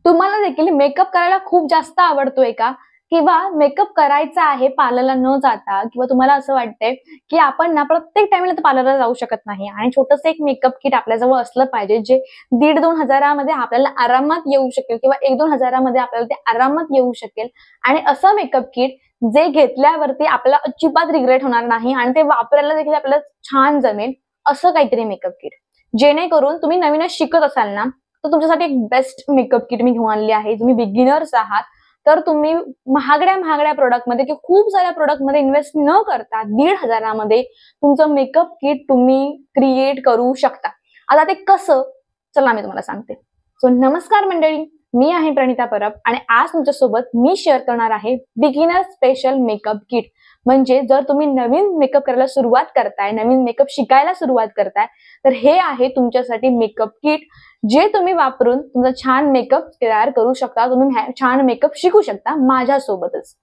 तुम्हाला देखील मेकअप करायला खूप जास्त आवडतोय का? किंवा मेकअप करायचा आहे पार्लरला न जाता किंवा तुम्हाला असं वाटतंय की आपण ना प्रत्येक टाइमला तर पार्लरला जाऊ शकत नाही आणि छोटंसं एक मेकअप किट आपल्याजवळ असलं पाहिजे जे 1,500-2 हजारामध्ये आपल्याला आरामात येऊ शकेल किंवा 1-2 हजारामध्ये आपल्याला ते आरामात येऊ शकेल आणि असं मेकअप किट जे घेतल्यावरती आपल्याला अजिबात रिग्रेट होणार नाही आणि ते वापरायला देखील आपल्याला छान जमेल असं काहीतरी मेकअप किट. जेणेकरून तुम्ही नवीनच शिकत असाल ना तर तुमच्यासाठी एक बेस्ट मेकअप किट मी घेऊन आणली आहे. तुम्ही बिगिनर्स आहात तर तुम्ही महागड्या प्रोडक्टमध्ये किंवा खूप साऱ्या प्रोडक्टमध्ये इन्व्हेस्ट न करता 1,500 हजारामध्ये तुमचं मेकअप किट तुम्ही क्रिएट करू शकता. आता ते कसं, चला मी तुम्हाला सांगते. सो नमस्कार मंडळी, मी आहे प्रणिता परब आणि आज तुमच्यासोबत मी शेअर करणार आहे बिगिनर स्पेशल मेकअप किट. म्हणजे जर तुम्ही नवीन मेकअप करायला सुरुवात करताय, नवीन मेकअप शिकायला सुरुवात करताय तर हे आहे तुमच्यासाठी मेकअप किट जे तुम्ही वापरून तुमचा छान मेकअप तयार करू शकता. तुम्ही छान मेकअप शिकू शकता माझ्यासोबतच.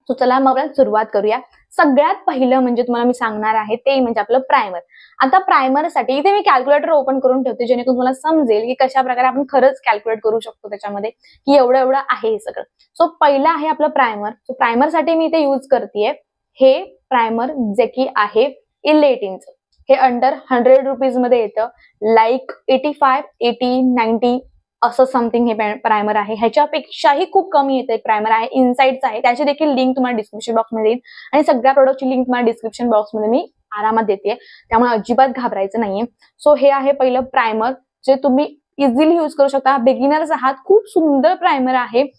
सो चला मग आपण सुरुवात करूया. सगळ्यात पहिलं म्हणजे तुम्हाला मी सांगणार आहे ते म्हणजे आपलं प्रायमर. आता प्रायमरसाठी इथे मी कॅल्क्युलेटर ओपन करून ठेवते जेणेकरून तुम्हाला समजेल की कशा प्रकारे आपण खरंच कॅल्क्युलेट करू शकतो त्याच्यामध्ये की एवढं आहे हे सगळं. सो पहिलं आहे आपलं प्रायमर. सो प्रायमरसाठी मी इथे यूज करतेय हे प्रायमर जे की आहे इलेटिनचं. हे अंडर 100 रुपीज मध्ये येतं. लाईक 85, 80, 90 असं समथिंग हे प्रायमर आहे. ह्याच्यापेक्षाही खूप कमी येतं एक प्रायमर आहे. इनसाइडचं आहे. त्याची देखील लिंक तुम्हाला डिस्क्रिप्शन बॉक्समध्ये देईन आणि सगळ्या प्रोडक्टची लिंक तुम्हाला डिस्क्रिप्शन बॉक्समध्ये मी आरामात देते. त्यामुळे अजिबात घाबरायचं नाहीये. सो हे आहे पहिलं प्रायमर जे तुम्ही इझिली यूज करू शकता. बिगिनर्स आहात, खूप सुंदर प्रायमर आहे.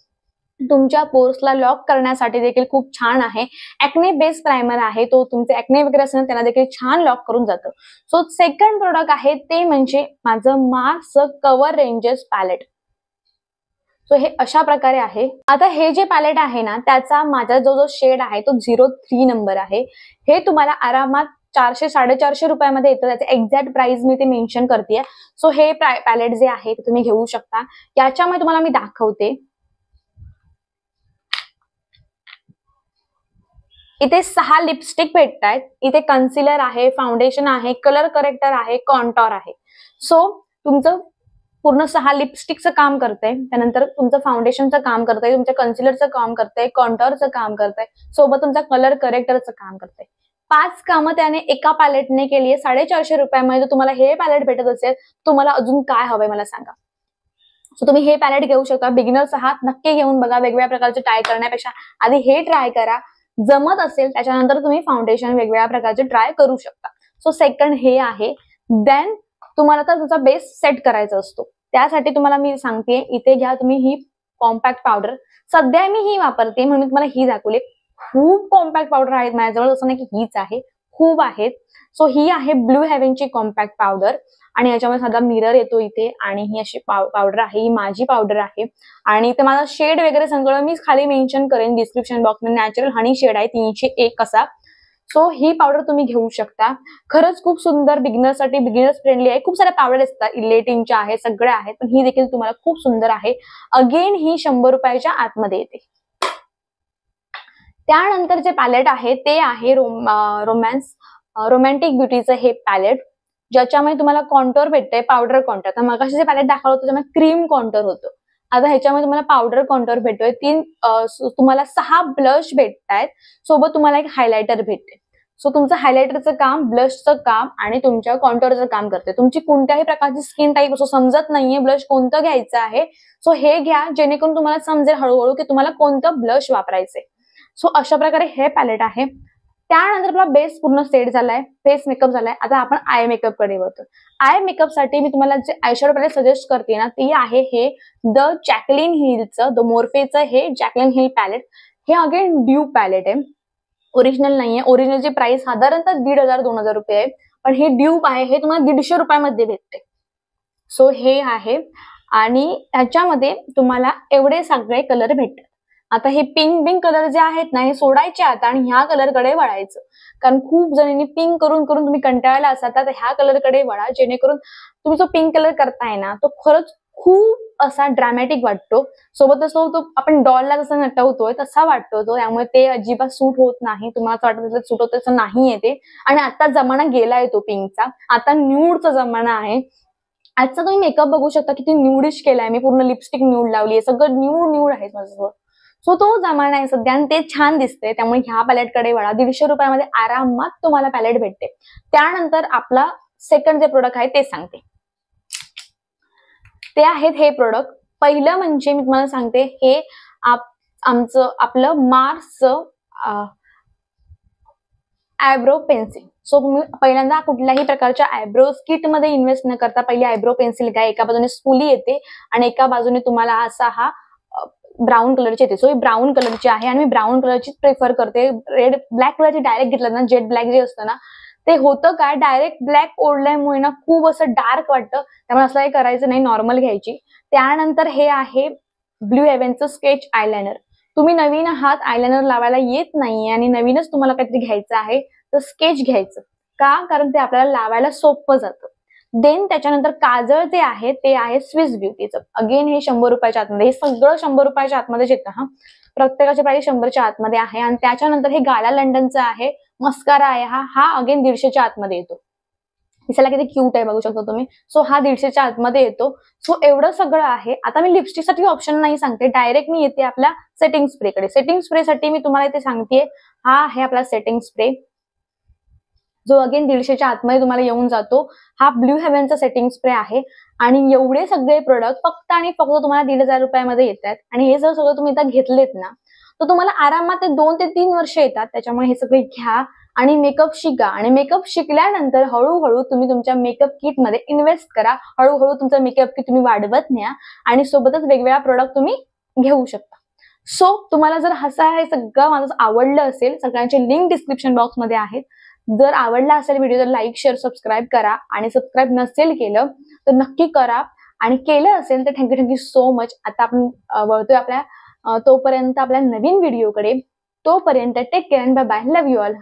तुमच्या पोर्सला लॉक करण्यासाठी देखील खूप छान आहे. ऍक्ने बेस प्रायमर आहे. तो तुमचे ऍक्ने वगैरे असेल त्याला देखील छान लॉक करून जातं. सो सेकंड प्रोडक्ट आहे ते म्हणजे माझं Mars cover ranges palette. So हे अशा प्रकारे आहे. आता हे जे पॅलेट आहे ना त्याचा माझा जो शेड आहे तो 03 नंबर आहे. हे तुम्हाला आरामात 400-450 रुपयामध्ये येतं. त्याचे एक्झॅक्ट प्राइस मी ते मेन्शन करतेय. सो हे पॅलेट जे आहे ते तुम्ही घेऊ शकता. याच्यामध्ये तुम्हाला मी दाखवते. इथे 6 लिपस्टिक भेटतायत. इथे कन्सिलर आहे, फाउंडेशन आहे, कलर करेक्टर आहे, कॉन्टॉर आहे. सो तुमचं पूर्ण 6 लिपस्टिकचं काम करतंय, त्यानंतर तुमचं फाउंडेशनचं काम करतंय, तुमच्या कन्सिलरचं काम करतंय, कॉन्टॉरचं काम करतंय, सोबत तुमचा कलर करेक्टरचं काम करतंय. 5 कामं त्याने एका पॅलेटने केली. 450 रुपयामध्ये तुम्हाला हे पॅलेट भेटत असेल, तुम्हाला अजून काय हवंय मला सांगा. सो तुम्ही हे पॅलेट घेऊ शकता. बिगिनर्स आहात, नक्की घेऊन बघा. वेगवेगळ्या प्रकारचे ट्राय करण्यापेक्षा आधी हे ट्राय करा. जमत असेल त्याच्यानंतर तुम्ही फाउंडेशन वेगवेगळ्या प्रकारचे ट्राय करू शकता. सो सेकंड हे आहे. देन तुम्हाला तर तुमचा बेस सेट करायचा असतो. त्यासाठी तुम्हाला मी सांगते इथे घ्या तुम्ही ही कॉम्पॅक्ट पावडर. सध्या मी ही वापरते म्हणून मी तुम्हाला ही दाखवली. खूप कॉम्पॅक्ट पावडर आहेत माझ्याजवळ, असं नाही की हीच आहे, खूप आहेत. सो ही आहे ब्लू हेव्हनची कॉम्पॅक्ट पावडर आणि याच्यामध्ये साधा मिरर येतो इथे आणि ही अशी पावडर आहे. ही माझी पावडर आहे आणि इथे माझा शेड वगैरे सगळं मी खाली मेन्शन करेन डिस्क्रिप्शन बॉक्समध्ये. नॅचरल हनी शेड आहे 301 असा. सो ही पावडर तुम्ही घेऊ शकता. खरंच खूप सुंदर बिगिनरसाठी, बिगिनर्स फ्रेंडली आहे. खूप साऱ्या पावडर असतात, इलेटिनच्या आहेत, सगळ्या आहेत, पण ही देखील तुम्हाला खूप सुंदर आहे. अगेन ही 100 रुपयाच्या आतमध्ये येते. त्यानंतर जे पॅलेट आहे ते आहे रोमॅन्टिक ब्युटीचं हे पॅलेट ज्याच्यामध्ये तुम्हाला कॉन्टोर भेटतंय, पावडर कॉन्टोर. तर मगाशी जे पॅलेट दाखवलं होतं त्याच्यामध्ये क्रीम कॉन्टोर होतं. आता ह्याच्यामध्ये तुम्हाला पावडर कॉन्टोर भेटतोय. तुम्हाला 6 ब्लश भेटतायत, सोबत तुम्हाला एक हायलायटर भेटते. सो तुमचं हायलायटरचं काम, ब्लशचं काम आणि तुमच्या कॉन्टोरचं काम करते. तुमची कोणत्याही प्रकारची स्किन टाईप असं समजत नाहीये ब्लश कोणतं घ्यायचं आहे, सो हे घ्या जेणेकरून तुम्हाला समजेल हळूहळू की तुम्हाला कोणतं ब्लश वापरायचंय. सो अशा प्रकारे हे पॅलेट आहे. त्यानंतर आपला बेस पूर्ण सेट झालाय, फेस मेकअप झालाय. आता आपण आय मेकअप कडे वळतो. आय मेकअप साठी मी तुम्हाला जे आयशॅडो पॅलेट सजेस्ट करते ना ती आहे हे द जॅकलिन हिलचं, द मोर्फेचं हे जॅकलिन हिल पॅलेट. हे अगेन ड्यूप पॅलेट आहे, ओरिजिनल नाहीये. ओरिजिनलची प्राइस साधारणतः 1,500-2,000 रुपये आहे, पण हे ड्यूप आहे. हे तुम्हाला 150 रुपयामध्ये भेटते. सो हे आहे आणि ह्याच्यामध्ये तुम्हाला एवढे सगळे कलर भेटतात. आता हे पिंक कलर जे आहेत ना हे सोडायचे आता आणि ह्या कलरकडे वळायचं. कारण खूप जणांनी पिंक करून तुम्ही कंटाळला असाल तर ह्या कलरकडे वळा जेणेकरून तुम्ही जो पिंक कलर करताय ना तो खरंच खूप असा ड्रॅमॅटिक वाटतो. सोबतच तो आपण डॉलला जसा नटवतोय तसा वाटतो तो. त्यामुळे ते अजिबात सूट होत नाही. तुम्हाला असं वाटत सूट होत तसं नाहीये ते. आणि आता जमाना गेलाय तो पिंकचा. आता न्यूडचा जमाना आहे. आजचा तुम्ही मेकअप बघू शकता, किती न्यूडिश केलाय मी, पूर्ण लिपस्टिक न्यूड लावली आहे, सगळं न्यूड आहे माझं. सो तो जमाना आहे सध्या आणि ते छान दिसते, त्यामुळे ह्या पॅलेटकडे वळा. 150 रुपयामध्ये आरामात तुम्हाला पॅलेट भेटते. त्यानंतर आपला सेकंड जे प्रोडक्ट आहे ते सांगते, ते आहेत हे प्रोडक्ट. पहिलं म्हणजे मी तुम्हाला सांगते, हे आपलं मार्सचं आयब्रो पेन्सिल. सो तुम्ही पहिल्यांदा कुठल्याही प्रकारच्या आयब्रो किट मध्ये इन्व्हेस्ट न करता पहिली आयब्रो पेन्सिल घ्या. एका बाजूने स्पुली येते आणि एका बाजूने तुम्हाला असा हा ब्राऊन कलरची येते. सो ही ब्राऊन कलरची आहे आणि मी ब्राऊन कलरचीच प्रेफर करते. रेड ब्लॅक कलरची डायरेक्ट घेतलं ना, जेट ब्लॅक जे असतं ना, ते होतं काय, डायरेक्ट ब्लॅक ओढल्यामुळे ना खूप असं डार्क वाटतं. त्यामुळे असं काही करायचं नाही, नॉर्मल घ्यायची. त्यानंतर हे आहे ब्लू हेव्हनचं स्केच आयलायनर. तुम्ही नवीन आहात, आयलायनर लावायला येत नाहीये आणि नवीनच तुम्हाला काहीतरी घ्यायचं आहे, तर स्केच घ्यायचं. का? कारण ते आपल्याला लावायला सोपं जातं. देन त्याच्यानंतर काजळ जे आहे ते आहे स्विस ब्युटीचं. अगेन हे 100 रुपयाच्या आतमध्ये, हे सगळं 100 रुपयाच्या आतमध्येच येतं हा. प्रत्येकाची प्राइस 100च्या आतमध्ये आहे. आणि त्याच्यानंतर हे गाला लंडनचं आहे, मस्कारा आहे हा अगेन 150च्या आतमध्ये येतो. दिसायला किती क्यूट आहे बघू शकता तुम्ही. सो हा 150च्या आतमध्ये येतो. सो एवढं सगळं आहे. आता मी लिपस्टिक साठी ऑप्शन नाही सांगते, डायरेक्ट मी येते आपल्या सेटिंग स्प्रेकडे. सेटिंग स्प्रे साठी मी तुम्हाला इथे सांगतेय, हा आहे आपला सेटिंग स्प्रे, जो अगेन 150च्या आतमध्ये तुम्हाला येऊन जातो. हा ब्लू हेव्हनचा सेटिंग स्प्रे आहे. आणि एवढे सगळे प्रोडक्ट फक्त आणि फक्त तुम्हाला 1,500 रुपयामध्ये येतात. आणि हे जर सगळं तुम्ही इथं घेतलेत ना, तर तुम्हाला आरामात ते 2 ते 3 वर्ष येतात. त्याच्यामुळे हे सगळे घ्या आणि मेकअप शिका. आणि मेकअप शिकल्यानंतर हळूहळू तुम्ही तुमच्या मेकअप किट मध्ये इन्व्हेस्ट करा. हळूहळू तुमचा मेकअप किट तुम्ही वाढवत न्या आणि सोबतच वेगवेगळ्या प्रोडक्ट तुम्ही घेऊ शकता. सो तुम्हाला जर हे सगळं माझं आवडलं असेल, सगळ्यांचे लिंक डिस्क्रिप्शन बॉक्स मध्ये आहेत. जर आवडला असेल व्हिडिओ तर लाईक, शेअर, सबस्क्राईब करा. आणि सबस्क्राईब नसेल केलं तर नक्की करा. आणि केलं असेल तर थँक्यू सो मच. आता आपण वळतोय आपल्या तोपर्यंत आपल्या नवीन व्हिडिओकडे. तोपर्यंत take care, bye bye, love you all.